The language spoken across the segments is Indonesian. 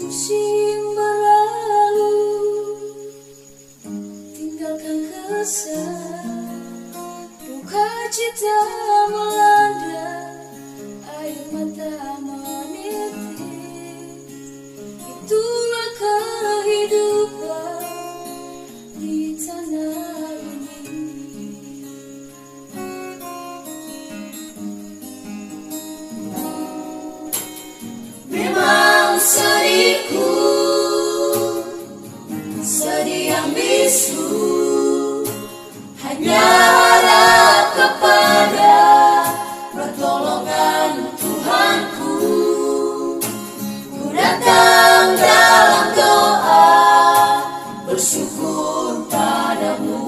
Musim berlalu, tinggalkan kesan, duka cita melanda, air mata menitik. Itulah kehidupan di tanah ini. Memang sedihku, sedih yang bisu, hanya harap kepada pertolongan Tuhanku. Ku datang dalam doa, bersyukur padamu.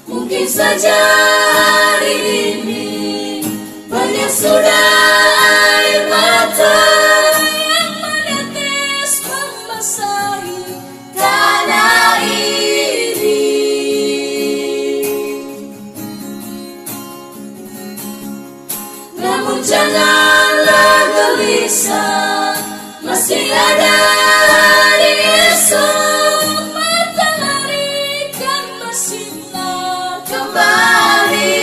Mungkin saja hari ini banyak sudah air mata yang menetes membasahi tanah ini. Namun janganlah gelisah, masih ada hari esok, matahari kan bersinar kembali.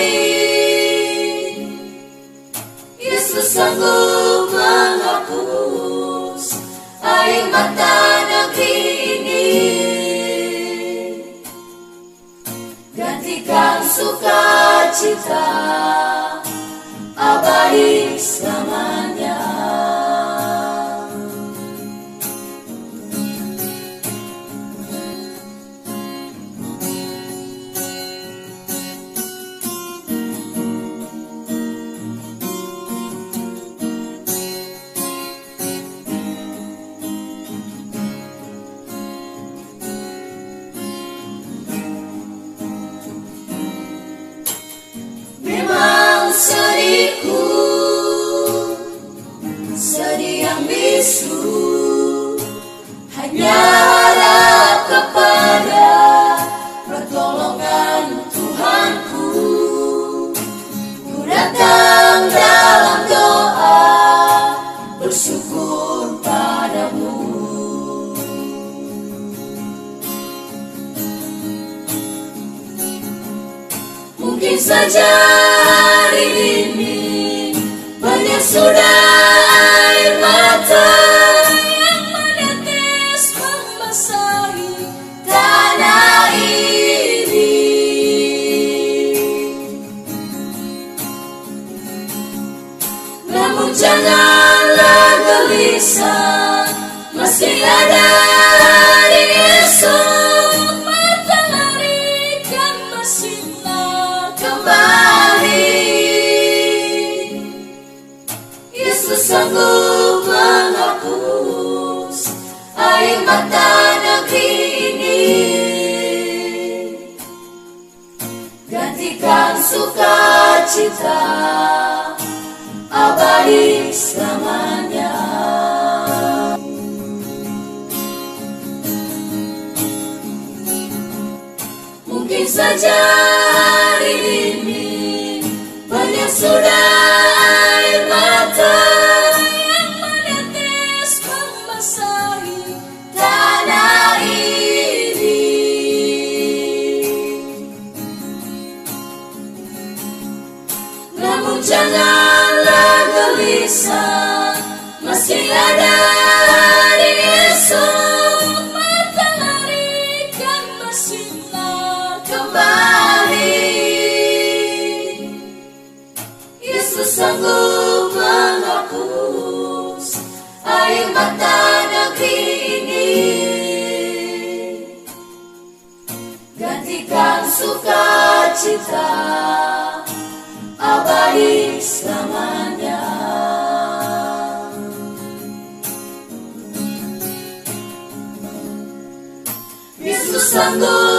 Yesus sanggup menghapus air mata negeri ini, gantikan sukacita abadi selamanya. Memang sedihku, sedih yang bisu, hanya harap kepada pertolongan Tuhanku. Ku datang dalam doa, bersyukur padamu. Mungkin saja hari ini banyak sudah air mata yang menetes membasahi tanah ini. Namun janganlah gelisah, masih ada hari esok, matahari kan bersinar kembali. Yesus sanggup menghapus air mata negeri ini, gantikan sukacita abadi selamanya. Mungkin saja hari ini banyak sudah air mata yang menetes membasahi tanah ini. Namun janganlah gelisah, masih ada hari esok, matahari kan bersinar kembali. Yesus sanggup menghapus air mata negeri ini, gantikan sukacita abadi selamanya. Yesus sanggup